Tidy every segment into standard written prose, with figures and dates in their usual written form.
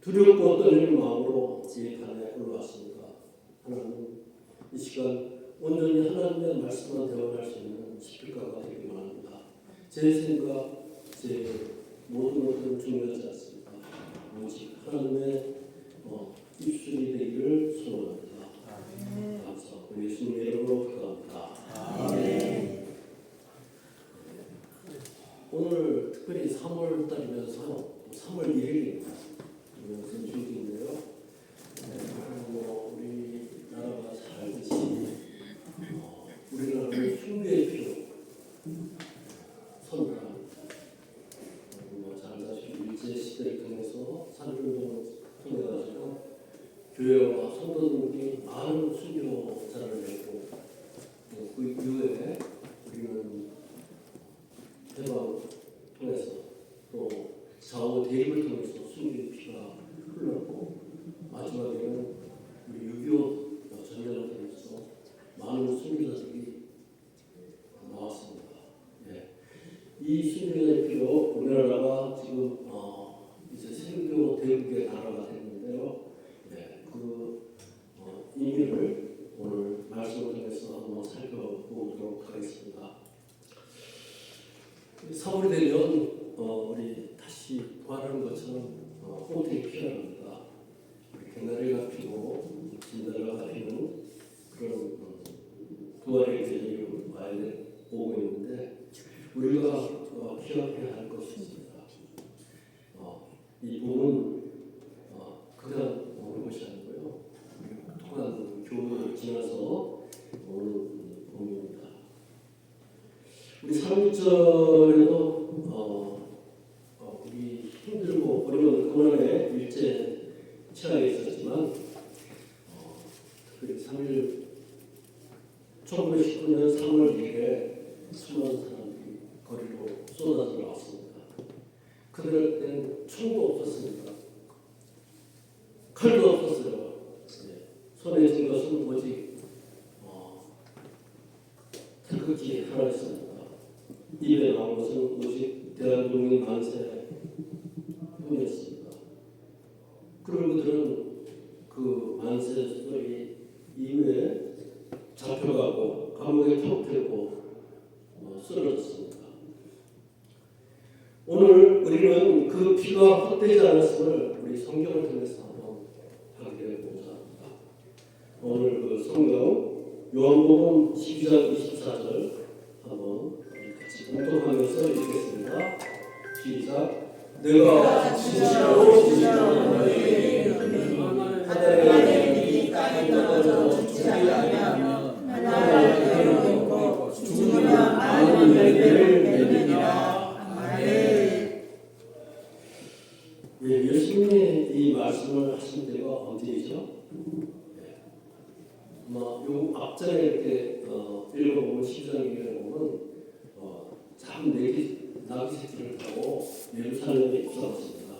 두렵고 떨리는 마음으로 제 단에 올라왔습니다. 하나님, 이 시간 온전히 하나님의 말씀만 대화할 수 있는 시필가가 되길 원합니다. 제 생각, 제 모든 것은 중요하지 않습니다. 오직 하나님의 입술이 되기를 소원합니다. 감사하고 예수님의 이름으로 기도합니다. 오늘 특별히 3월 달이면서 3월 1일입니다. 무슨 주기인데요. 우리나라가 살듯이 우리나라는 숭배의 필요 선언한 잘 아시다시피 일제 시대를 통해서 산운동을 통해 가지고 교회와 성도들이 많은 순교자를 내고 그 이후에 우리는 해방 통해서 또 좌우 대립을 통해서 순교의 피가 흘렀고 마지막에는 우리 6.25 전쟁을 통해서 많은 순교자들이 나왔습니다. 이 순교자의 피로 우리나라가 지금 이제 선교 대국의 나라가 됐는데요. 그 의미를 오늘 말씀을 통해서 한번 살펴보도록 하겠습니다. 3월이 되면 우리 다시 부활하는 것처럼 호텔이 피어납니다. 개나리가 피고 진달래가 피는 그런 부활의 계절이 오고 있는데 우리가 기억해야 할 것이 있습니다. 이 봄은 그냥 오는 것이 아니고요. 독특한 교훈을 지나서 오는 봄입니다. 우리 3.1절에도 우리 힘들고 어려운 고난의 일제 치하에 있었지만 특별히 1919년 3월 1일에 수많은 사람들이 거리로 쏟아져 나왔습니다. 그들 때는 총도 없었습니다. 칼도 없었어요. 손에 쥔 것은 오직 태극기 하나였습니다. 입에 나온 것은 오직 대한민국 만세 뿐이었습니다. 그리고 그들은 그 만세 소리 이후에 잡혀가고 감옥에 턱태고 쓰러졌습니다. 오늘 우리는 그 피가 헛되지 않았음을 우리 성경을 통해서 한번 확인해보고자 합니다. 오늘 그 성경 요한복음 12장 24절 한번 같이 공통하면서 읽겠습니다. 시작. 내가 진실로 너희에게 이르노니 하늘에 이 땅에 떨어져 죽지 아니하면 하나를 그대로 믿고 죽으면 많은 열매를 맺으리라. 아멘. 예수님이 이 말씀을 하신 때가 언제이죠? 요 앞전에 이렇게 읽어보면 12장에 보면 참 나귀 새끼를 타고 예루살렘에 입성했습니다.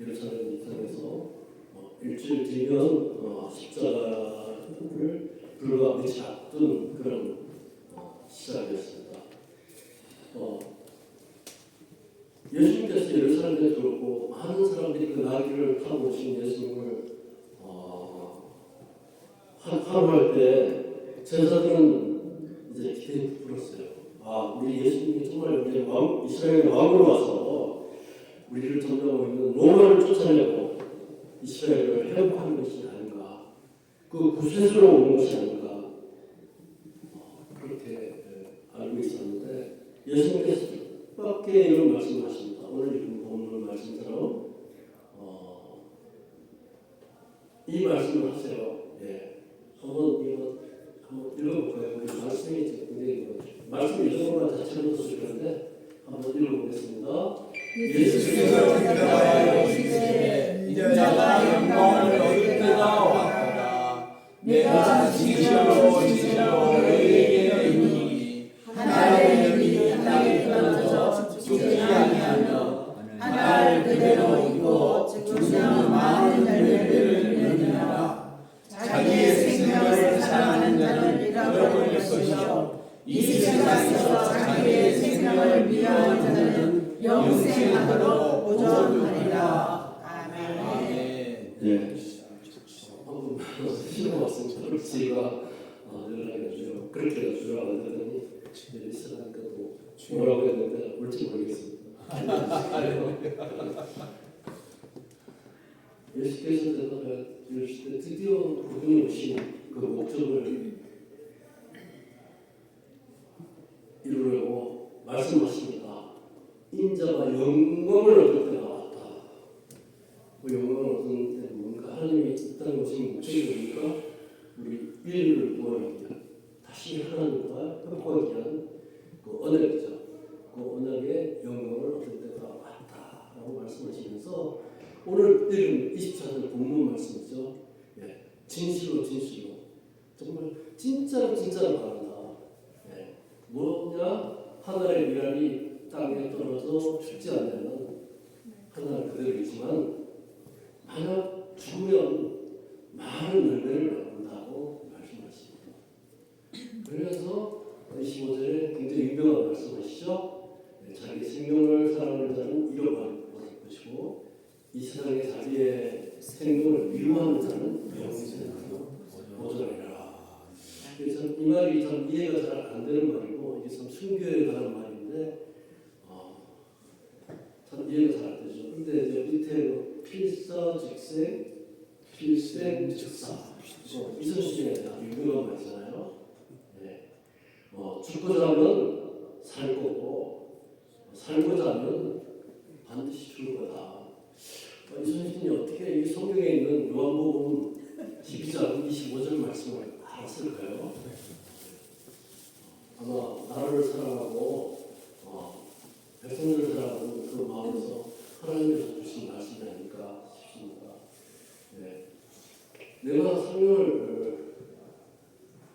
예루살렘 입성해서 일주일 뒤면 십자가를 불과 며칠 앞둔 그런 시작이었습니다. 예수님께서 예루살렘에 들어오고 많은 사람들이 그 나귀를 타고 오신 예수님을 환호할 때 제자들은 이제 기대에 부풀었어요. 우리 예수님이 정말 우리 이스라엘 왕으로 와서 우리를 점령하고 있는 로마를 쫓아내고 이스라엘을 회복하는 것이 아닌가, 그 구세주로 오는 것이 아닌가, 그렇게 알고 있었는데 예수님께서 뜻밖의 이런 말씀을 하십니다. 오늘 읽은 본문 말씀처럼 이 말씀을 하세요. 한번 읽어볼까요? 우리 말씀이 굉장히 말씀 읽는 것만 자체로도 좋은데 한번 읽어보겠습니다. 예수께서 대답하여 이르시되 인자가 영광을 얻을 때가 왔도다. 내가 진실로 너희에게 이르노니 하나의 영이 땅에 떨어져 죽지 아니하며 하나를 그대로 믿고 죽으면 많은 열매를 맺느니라. 자기의 생명을 사랑하는 자는 잃어버릴 것이요 이 세상에서 자기의 생명을 미워하는 자는 영생하도록 보존하리라. 제가 연락해가지고 그렇게 주라고 하더니 있으니까 또 뭐라고 했는데 올지 모르겠습니다. 예수께서 대답해 주실 때 드디어 그분이 오신 그 목적을 이루려고 말씀하십니다. 인자가 영광을 얻을 때가 왔다. 그 영광을 얻는 때 뭔가 하나님이 이 땅에 오신 목적이 뭡니까? 우리 인류를 구원하기 위한 다시 하나님과 협복하기 위한 그 언약이죠. 그 언약의 영광을 얻을 때가 왔다라고 말씀하시면서 오늘 읽은 24절 본문 말씀이죠. 예, 진실로 정말 진짜로 바란다. 예, 뭐냐? 하나의 미랄이 땅에 떨어져 죽지 않는 하나 그대로 있지만 만약 죽으면 많은 열매를 맺는다고 말씀하십니다. 그래서 25절에 굉장히 유명한 말씀하시죠. 네, 자기 생명을 사랑하는 자는 잃어버릴 것이고 이 세상에 자기의 생명을 미워하는 자는 영생으로 보존하리라. 그래서 이 말이 참 이해가 잘 안 되는 말이고 이게 참 순교에 관한 말인데 참 이해가 잘 안 되죠. 근데 이제 밑에 필사즉생, 필생즉사 이순신에 대한 유명한 말이잖아요. 네. 죽고자 하면 살 거고 살고자 하면 반드시 죽을 거다. 이순신이 어떻게 이 성경에 있는 요한복음 12장 25절 말씀을 알았을까요? 아마 나라를 사랑하고 백성들을 사랑하는 그 마음에서 하나님께서 주신 말씀이 아닐까 싶습니다. 네.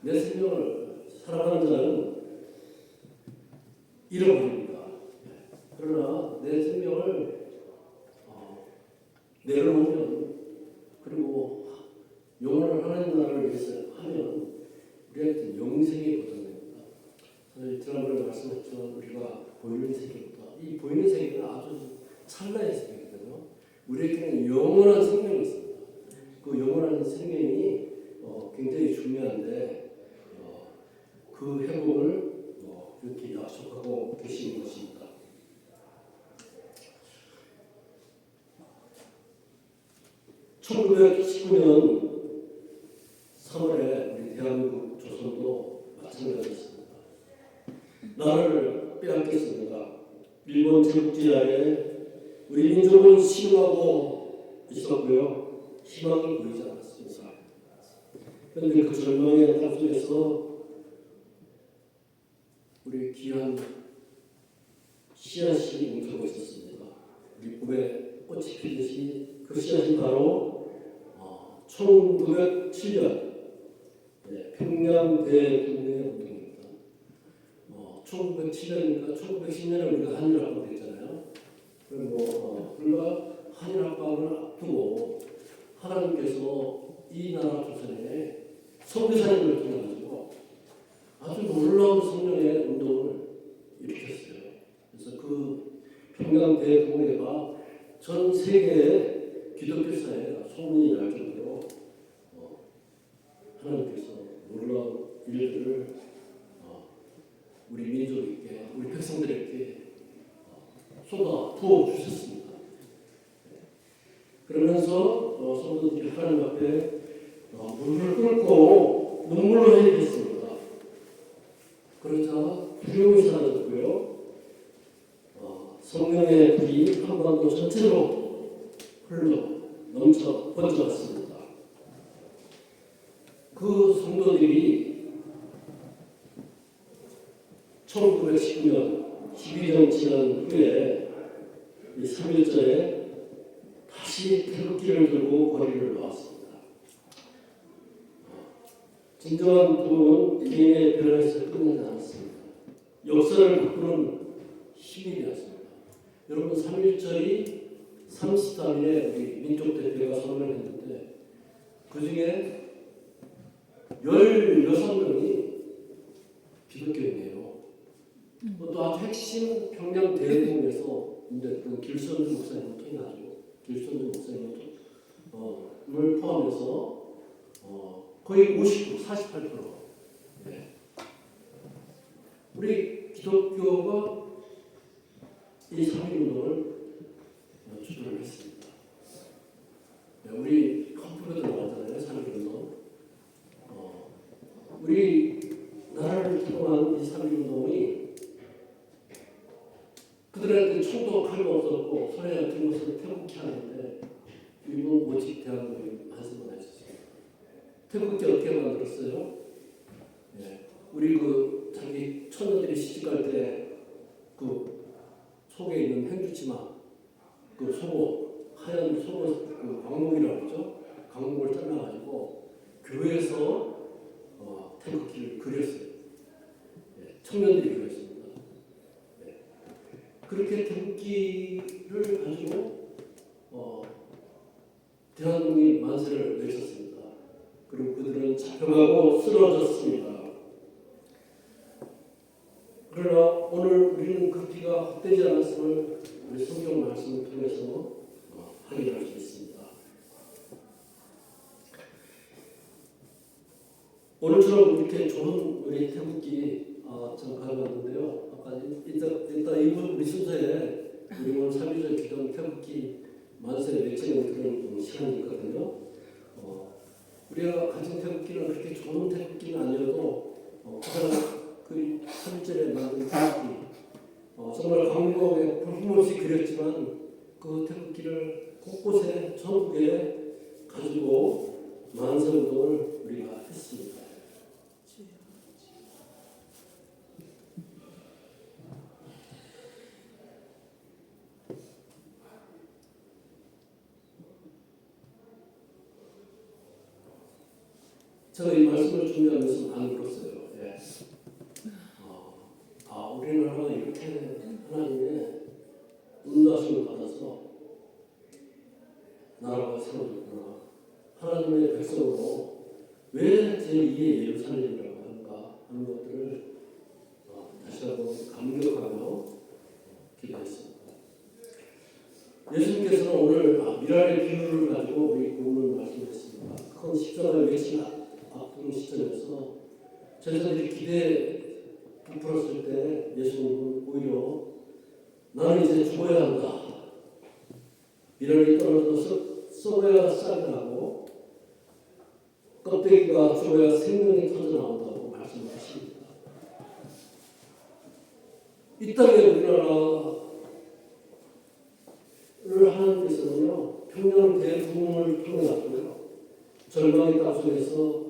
내 생명을 사랑하는 자는 잃어버립니다. 그러나 내 생명을 내려놓으면 그리고 영원한 하나님 나라를 위해서 하면 우리한테 영생이 보장됩니다. 사실 지난번에 말씀했지만 우리가 보이는 세계보다 이 보이는 세계는 아주 찰나의 세계거든요. 우리에게는 영원한 생명이 있습니다. 그 영원한 생명이 굉장히 중요한데 그 회복을 이렇게 약속하고 계시는 것입니다. (1919년 3월에) 우리 대한민국 조선도 마찬가지였습니다. 나라를 빼앗겼습니다. 일본 제국지하에 우리 민족은 신음하고 있었고요. 희망이 보이지 않았습니다. 그런데 그 절망의 땅 속에서 우리 귀한 씨앗이 뭉쳐고 있었습니다. 우리 봄에 꽃이 피듯이 그 씨앗이 바로 1907년 평양 대국내 운동입니다. 1907년이니까 1910년에 우리가 한일합방 됐잖아요. 그리고 우리가 한일합방을 앞두고 하나님께서 이 나라 조선에 선교사님을 통해 가지고 아주 놀라운 성령의 운동을 일으켰어요. 그래서 그 평양 대공회가 전 세계의 기독교 사회가 소문이 날 정도로 하나님께서 놀라운 일들을 우리 민족에게, 우리 백성들에게 쏟아 부어 주셨습니다. 그러면서 성도들이 하나님 앞에 무릎을 꿇고 눈물로 회개했습니다. 그러자 두려움이 사라졌고요. 성령의 불이 한반도 전체로 넘쳐 번져갔습니다. 그 성도들이 1919년 12년 지난 후에 이 3일절에 다시 태극기를 들고 거리를 나왔습니다. 진정한 부흥은 개인의 변화에서 끝나지 않았습니다. 역사를 바꾸는 힘이 되었습니다. 여러분 3.1절이 33일에 우리 민족 대표가 선언했는데 그 중에 16명이 기독교인이에요. 또 아주 핵심 평양 대회에서 그 길선주 목사님을 통해가지고 길선주 목사님을 포함해서 거의 50%, 48%. 네. 우리 기독교가 이 3.1운동을 주도를 했습니다. 네, 우리 컴퓨터도 나왔잖아요. 3.1운동. 우리 나라를 태동한 이 3.1운동이 그들한테 총도 칼도 없었고 소리 같은 것을 태국케 하는데 일본 오직 대한민국이 한숨을 했었어요. 태국이 어떻게 만들었어요? 네. 우리 그 자기 처녀들이 시집갈 때 그 속에 있는 행주치마, 그 속옷, 하얀 속옷, 그 광목이라고 했죠? 광목을 잘라가지고 교회에서 태극기를 그렸어요. 네. 청년들이 그렸습니다. 네. 그렇게 태극기를 가지고 대한민국이 만세를 외쳤습니다. 그리고 그들은 잡혀가고 쓰러졌습니다. 그러나 오늘 우리는 그 피가 헛되지 않았음을 우리 성경 말씀을 통해서 확인할 수 있습니다. 오늘처럼 이렇게 좋은 우리 태극기 좀 가져왔는데요. 아까 이따 이분 우리 순서에 우리 오늘 3.1절 기도 태극기 만세 외치는 그런 시간이 있거든요. 우리가 가진 태극기는 그렇게 좋은 태극기는 아니어도 가장 그 3.1절에 만든 태극기 정말 광복에 볼품없이 그렸지만 그 태극기를 곳곳에 전국에 가지고 만세운동을 우리가 했습니다. 제가 이 말씀을 준비하면서 안 울었어요. 예. 우리는 이렇게 하나님의 인도하심을 받아서 나라가 세워졌구나. 하나님의 백성으로 왜 제2의 예루살렘이라고 하는가 하는 것들을 다시 한번 감격하며 기도했습니다. 예수님께서는 오늘 미랄의 비유를 가지고 우리 본문을 말씀했습니다. 큰 십자가를 외친 앞두는 시점에서 제자들이 기대에 부풀었을 때 예수님은 오히려 나는 이제 죽어야 한다. 미랄이 떨어져서 썩어야 싹이 나고 껍데기가 죽어야 생명이 터져나온다고 말씀하십니다. 이 땅에 우리나라를 하나님께서는요 평양 대부흥을 통해서요 절망의 땅 속에서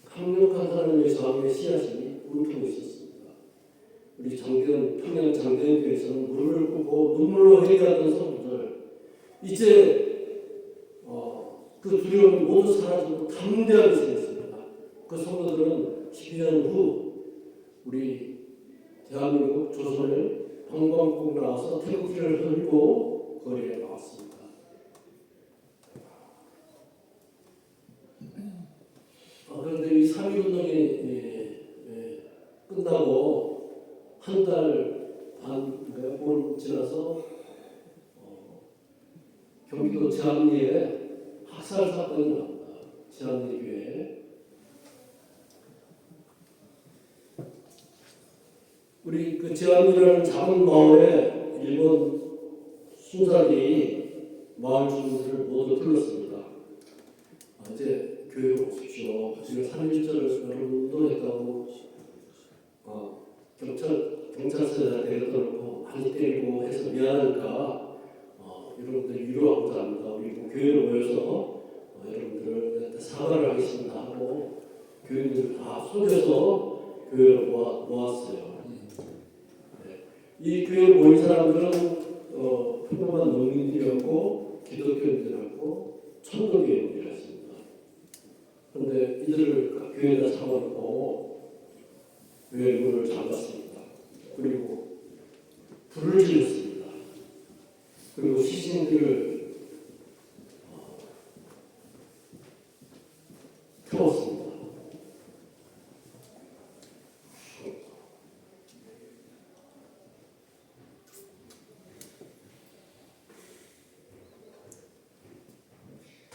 강력한 하나님의 저항의 씨앗이 울고 있었습니다. 우리 평양 장대현 교회에서는 물을 끓고 눈물로 회개하던 성도들 이제 그 두려움이 모두 사라지고 담대하게 생겼습니다. 그 성도들은 12년 후 우리 대한민국 조선을 방방곡 나와서 태극기를 들고 거리에 나왔습니다. 그런데 이 3.1운동이 끝나고 한 달 반 지나서 경기도 제암리에 학살 사건이 나옵니다. 제암리 교회에. 우리 그 제암리라는 작은 마을에 일본 순사들이 마을 주민들을 모두 불렀습니다. 이제 교회로 오십시오. 우리가 3.1절을 운동했다고 경찰서에 데려다 놓고 많이 때리고 해서 미안하니까 여러분들 위로하고자 합니다. 우리 교회로 모여서 여러분들을 사과를 하겠습니다 하고 교인들을 다 속여서 교회로 모았어요. 네. 이 교회에 모인 사람들은 평범한 농민들이었고 기독교인들이었고 천도교인들이었습니다. 그런데 이들을 교회에다 잡아놓고 교회 문을 잠갔습니다. 그리고 불을 질렀습니다. 그리고 시신들을 태웠습니다.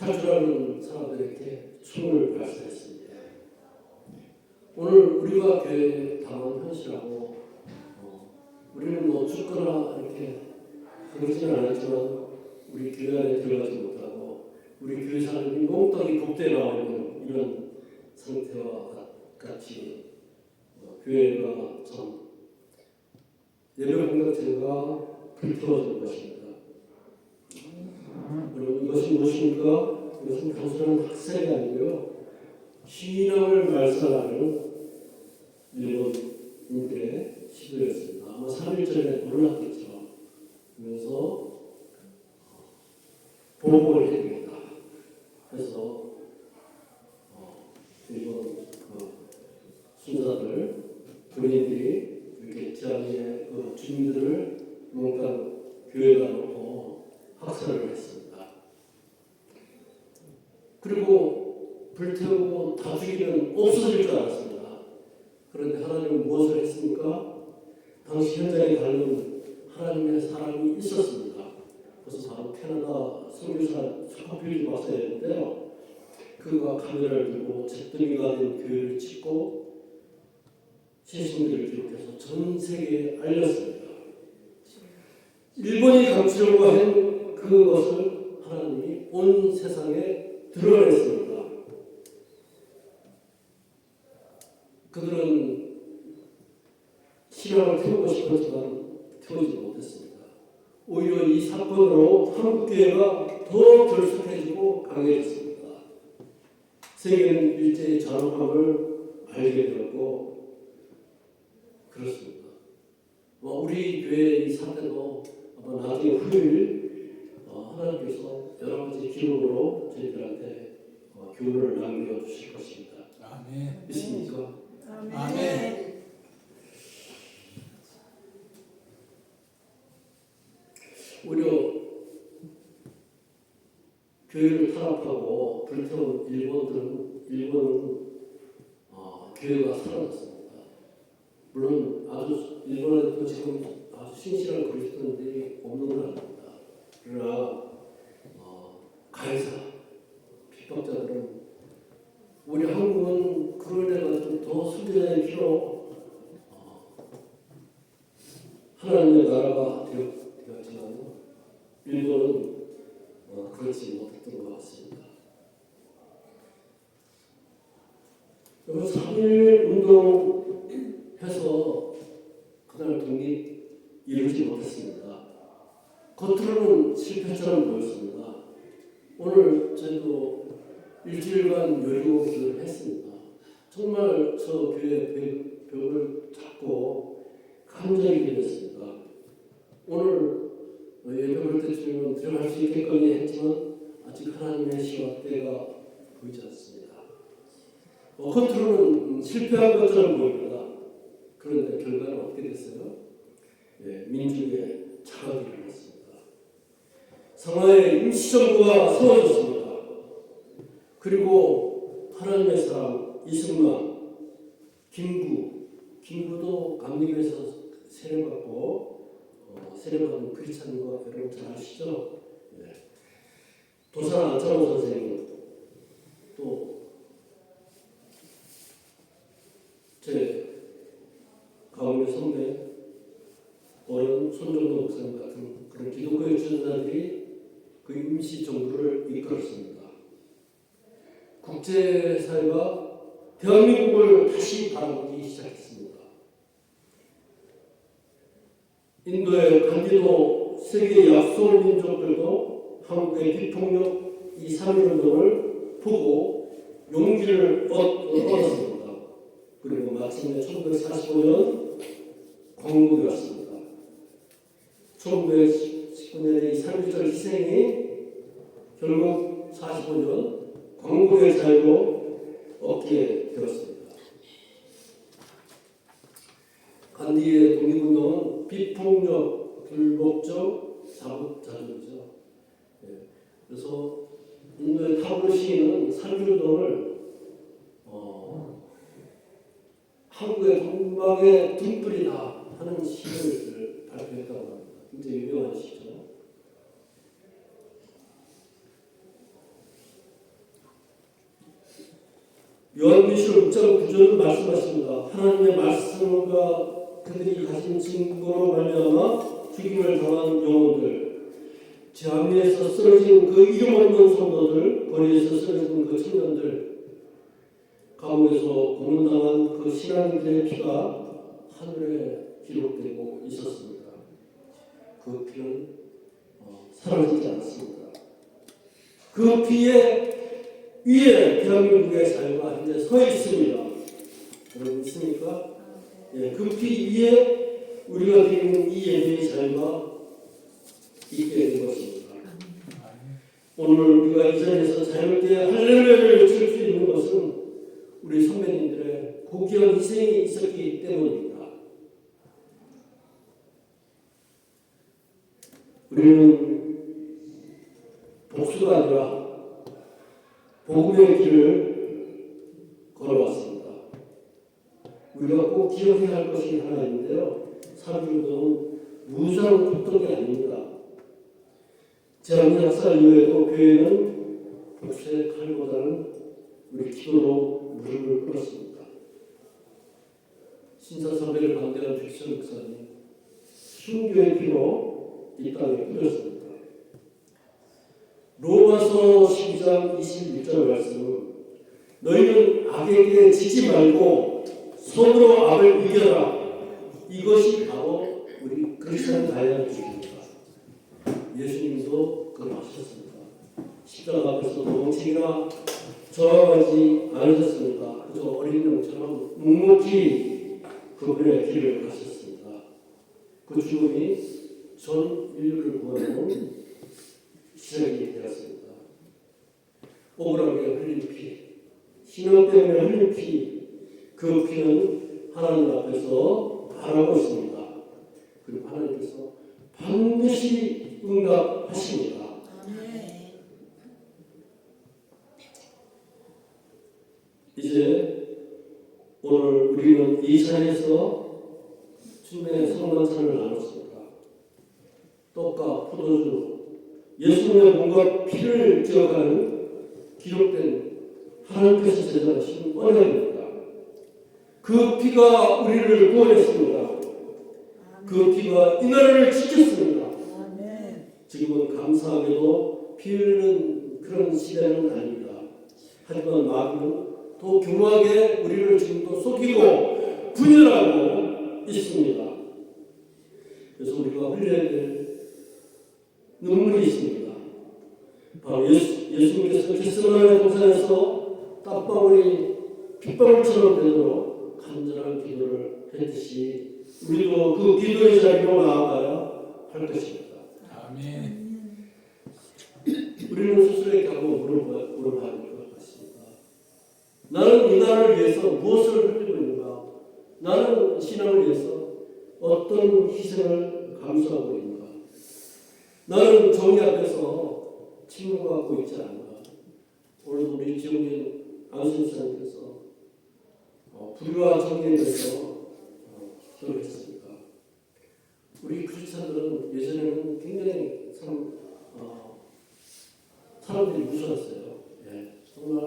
탈출하는 사람들에게 춤을 발사했습니다. 오늘 우리가 교회에 당한 현실하고 우리는 뭐 죽거나 이렇게 그러지는 않았지만 우리 교회 안에 들어가지 못하고 우리 교회 사람이 몽땅이 복대에 나와 있는 이런 상태와 같이 교회가 참 예배 공동체가 불태워진 것입니다. 여러분 이것이 무엇입니까? 이것은 단순한 학생이 아니고요. 신앙을 말살하는 일본인들의 시도였습니다. 아마 3.1절에 놀랐겠죠. 그래서 보복을 해야겠다. 그래서 일본 순사들 본인들이 이렇게 지하의 주민들을 뭔가 교회가 놓고 학살을 했습니다. 그리고 불태우고 다 죽이면 없어질 줄 알았습니다. 그런데 하나님은 무엇을 했습니까? 당시 현장에 가는 하나님의 사람이 있었습니다. 그래서 바로 캐나다 선교사 스코필드 박사였는데요. 그가 카메라를 들고 잿더미가 된 교회를 찍고 시신들을 기록해서 전 세계에 알렸습니다. 일본이 감추려고 한 그것을 하나님이 온 세상에 드러냈습니다. 그들은 신앙을 태우고 싶었지만 태우지 못했습니다. 오히려 이 사건으로 한국교회가 더 결속해지고 강해졌습니다. 세계는 일제의 잔혹함을 알게 되었고 그렇습니다. 우리 교회의 이 사태도 아마 나중에 후일 하나님께서 여러 가지 기록으로 저희들한테 교훈을 남겨주실 것입니다. 아멘. 믿습니까? 아멘. 오히려 교회를 탄압하고 불태운 일본은 교회가 사라졌습니다. 물론 아주 일본에도 지금 아주 신실한 그리스도인들이 없는 건 아닙니다. 그러나 가해사 핍박자들은 우리 한국은 그런 데가 좀 더 수비될 필요 하나님의 나라가 되었지만 일본은 그렇지 못했던 것 같습니다. 여러분 3.1 운동해서 그날 독립 이루지 못했습니다. 겉으로는 실패처럼 보였습니다. 오늘 저희도 일주일간 요리고 기도를 했습니다. 정말 저 교회 벽을 잡고 감정이 됐습니다. 오늘 예배 볼 때쯤이면 들어갈 수 있겠거니 했지만 아직 하나님의 시와 때가 보이지 않습니다. 겉으로는 실패한 것처럼 보입니다. 그런데 결과는 어떻게 됐어요? 민주의 자각이 일어났습니다. 상하에 임시정부가 세워졌습니다. 그리고 하나님의 사람 이승만, 김구도 감리교에서 세례받은 크리스찬인 거 여러분 잘 아시죠? 도산 안창호 선생님 또 제 가운데 선배 어른 손정도 목사님 같은 그런 기독교의 주전자들이 그 임시 정부를 이끌었습니다. 국제사회가 대한민국을 다시 바라보기 시작했습니다. 인도의 간디도 세계 약소 민족들도 한국의 비폭력 2.3.1 운동을 보고 용기를 얻었습니다. 그리고 마침내 1945년 광복이 왔습니다. 1919년의 3.1절 희생이 결국 45년 광복의 자유로 얻게 되었습니다. 간디의 독립운동은 비폭력, 불법적 자부자주죠. 그래서 인도의 타블 시인은 3.1운동을 한국의 동방의 등불이다 하는 시를 발표했다고 합니다. 굉장히 유명한 시죠. 요한계시록 6장 9절은 말씀하십니다. 하나님의 말씀과 그들이 가진 증거로 말미암아 죽임을 당한 영혼들, 재앙에서 쓰러진 그 이름 없는 성도들, 거리에서 쓰러진 그 청년들, 감옥에서 고문당한 그 신앙인들의 피가 하늘에 기록되고 있었습니다. 그 피는 사라지지 않았습니다. 그 피에 위에 대한민국의 자유가 이제 서 있습니다. 여러분 있습니까? 예, 그 피 위에 우리가 드리는 이 예배의 자유가 있게 된 것입니다. 오늘 우리가 이 자리에서 자유롭게 할렐루야를 외칠 수 있는 것은 우리 선배님들의 고귀한 희생이 있었기 때문입니다. 우리는 복수가 아니라 복음의 길을 걸어왔습니다. 우리가 꼭 기억해야 할 것이 하나 있는데요. 사도행전은 무상 줬던 게 아닙니다. 제한역사 이후에도 교회는 복수의 칼보다는 우리 기도로 무릎을 꿇었습니다. 신사선배를 반대한 백선 목사님 순교의 피로 이 땅에 뿌렸습니다. 로마서 12장 21절 말씀은 너희는 악에게 지지 말고 손으로 악을 이겨라. 이것이 바로 우리 크리스천 다이어트입니다. 예수님도 그걸 하셨습니다. 십자가 앞에서 도망치기나 저항하지 않으셨습니다. 그저 어린 영처럼 묵묵히 그분의 길을 가셨습니다. 그 죽음이 전 인류를 구하는 시작이 되었습니다. 억울하게 흘린 피, 신앙 때문에 흘린 피, 그 피는 하나님 앞에서 바라고 있습니다. 그리고 하나님께서 반드시 응답하십니다. 이제 오늘 우리는 이 자리에서 주님의 성만찬을 나눴습니다. 떡과 포도주, 예수님의 몸과 피를 기억하는 기록된 하나님께서 제작하신 언약입니다. 그 피가 우리를 구원했습니다. 그 피가 이 나라를 지켰습니다. 지금은 감사하게도 피 흘리는 그런 시대는 아닙니다. 하지만 마귀는 더 교묘하게 우리를 지금도 속이고 분열하고 있습니다. 그래서 우리가 흘려야 될 눈물이 있습니다. 바로 예수님께서 겟세마네 동산에서 땀방울이 핏방울처럼 되도록 간절한 기도를 했듯이 우리도 그 기도의 자리로 나아가야 할 것입니다. 아멘. 우리는 스스로에게 한번 물어봐야 될 것 같습니다. 나는 이 나라를 위해서 무엇을 흘리고 있는가? 나는 신앙을 위해서 어떤 희생을 감수하고 있는가? 나는 정의 앞에서 침묵하고 있지 않은가? 오늘도 우리 지용진 안순사님께서 불의와 정의에 대해서 기도했습니까? 우리 크리스찬들은 예전에는 굉장히 사람들이 무서웠어요. 예, 정말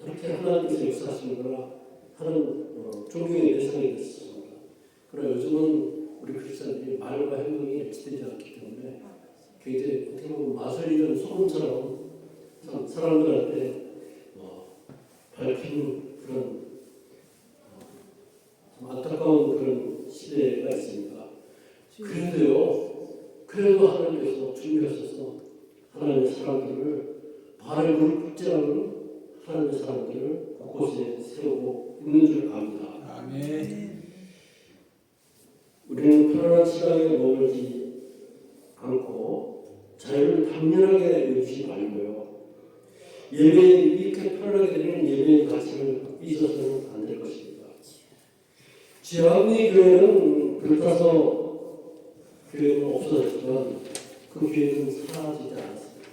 이렇게 하나님께서 역사하시는구나 하는 존경의 대상이 됐습니다. 그러나 요즘은 우리 크리스찬들이 말과 행동이 일치되지 않기 때문에 굉장히 어떻게 보면 맛을 잃은 소금처럼 사람들한테 밝히는 그런 안타까운 그런 시대가 있습니다. 그래도 하나님께서 준비하셔서 하나님의 사람들을 발을 무릎 꿇지 않은 하나님의 사람들을 곳곳에 세우고 있는 줄 압니다. 아멘. 우리는 편안한 시간에 머물지 않고 자유를 당연하게 여기지 말고요. 예배에 이렇게 편안하게 드리는 예배의 가치를 잊어서는 안 될 것입니다. 지하의 교회는 불타서 교회는 없어졌지만 그 교회는 사라지지 않았습니다.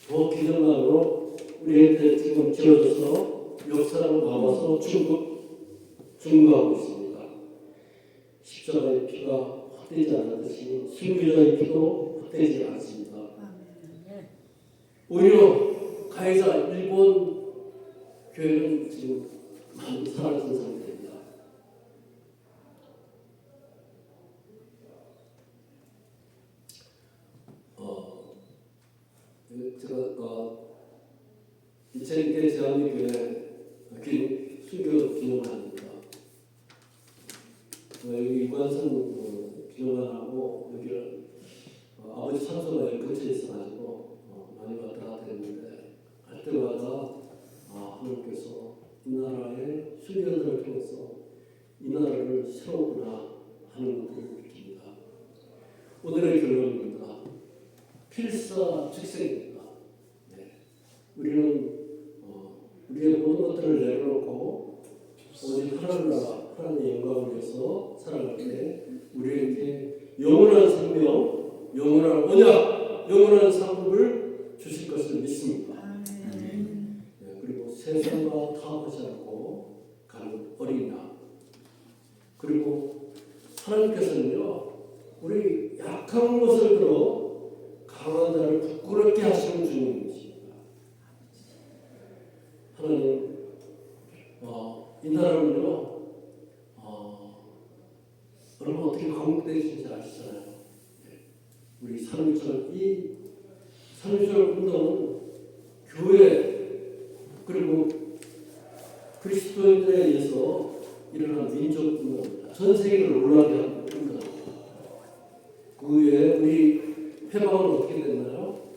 더 기념감으로 우리한테 지금 지어져서 역사로 남아서 증거하고 있습니다. 십자가의 피가 헛되지 않았듯이 순교자의 피도 헛되지 않습니다. 오히려 가해자 일본 교회는 지금 많이 사라진 상태입니다. 제가 이채리교 제한교회 수교 기념을 합니다. 여기 이관선 기념관하고 여기를 아버지 산소가 여기 근처에 있어가지고 많이 왔다 갔다 했는데 갈 때마다 하나님께서 이 나라의 수교들을 통해서 이 나라를 세우구나 하는 것을 느낍니다. 오늘의 결론입니다. 필사즉생입니다. 네. 우리는 우리의 모든 것들을 내려놓고 오직 하나님 나라, 하나님의 영광을 위해서 살아갈 때 우리에게 영원한 생명, 영원한 언약, 영원한 상급을 주실 것을 믿습니다. 네. 그리고 세상과 타협하지 않고 가는 어린 양, 그리고 하나님께서는요 우리 약한 것을 들어 강한 자를 부끄럽게 하시는 주님이십니다. 하나님, 이 나라는요, 여러분 어떻게 건국되신지 아시잖아요. 우리 3.1절, 이 3.1절 운동은 교회, 그리고 그리스도인들에 의해서 일어난 민족 운동입니다. 전 세계를 놀라게 한 운동입니다. 그 후에 우리 해방은 어떻게 됐나요?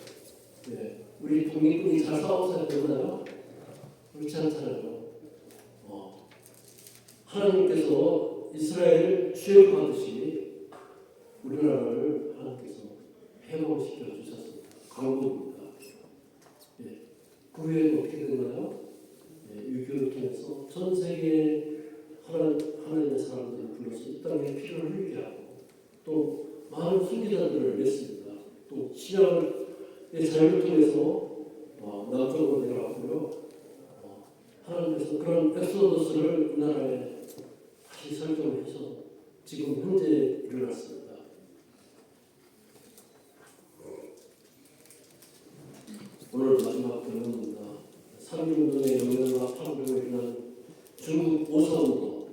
네. 우리 독립군이 잘 싸워서 됐나요? 그렇지 않잖아요. 하나님께서 이스라엘 취업하듯이 우리나라를 하나님께서 해방시켜 주셨습니다. 강국입니다. 네. 그 후에는 어떻게 됐나요? 네. 유교를 통해서 전 세계 하나님의 사람들을 불러서 이 땅에 피를 흘리게 하고 또 많은 선지자들을 냈습니다. 또 신약의 자유를 통해서 남쪽으로 내려왔고요. 하나님께서 그런 엑소더스를 이 나라에 다시 설정해서 지금 현재 일어났습니다. 오늘 마지막 결론입니다. 3.1운동의 영향과 파급력으로 일어난 중국 오사운동,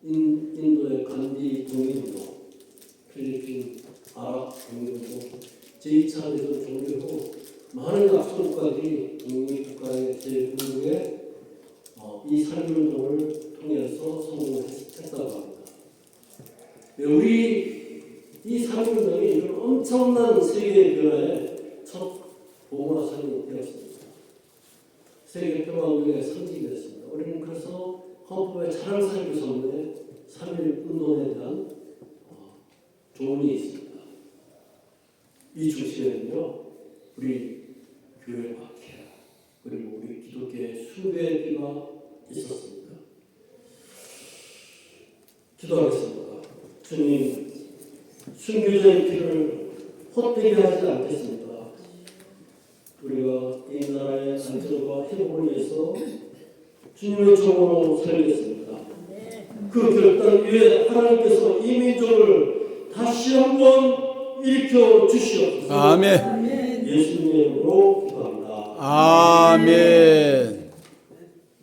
인도의 간디 독립운동, 필리핀 아랍 독립운동, 제2차 대전 종료 후 많은 약소국가들이 독립국가의 재분국에 이 3.1운동을 통해서 성공했다고 합니다. 우리 이 3.1운동이 이런 엄청난 세계의 변화의 첫 보호마선이 되었습니다. 세계 평화운동의 상징이 되었습니다. 우리는 그래서 헌법의 자랑스러운 규정에 3.1운동에 대한 조언이 있습니다. 이 중심에는요, 우리 교회 박해, 그리고 우리 기독교의 숭배의 피가 있었습니다. 기도하겠습니다. 주님, 순교자의 피를 헛되게 하지 않겠습니다. 우리가 이 나라의 안전과 회복을 위해서 주님의 종으로 살겠습니다. 그 결단 위에 하나님께서 이 민족을 다시 한번 일으켜 주시옵소서. 아멘. 예수님의 이름으로 기도합니다. 아멘.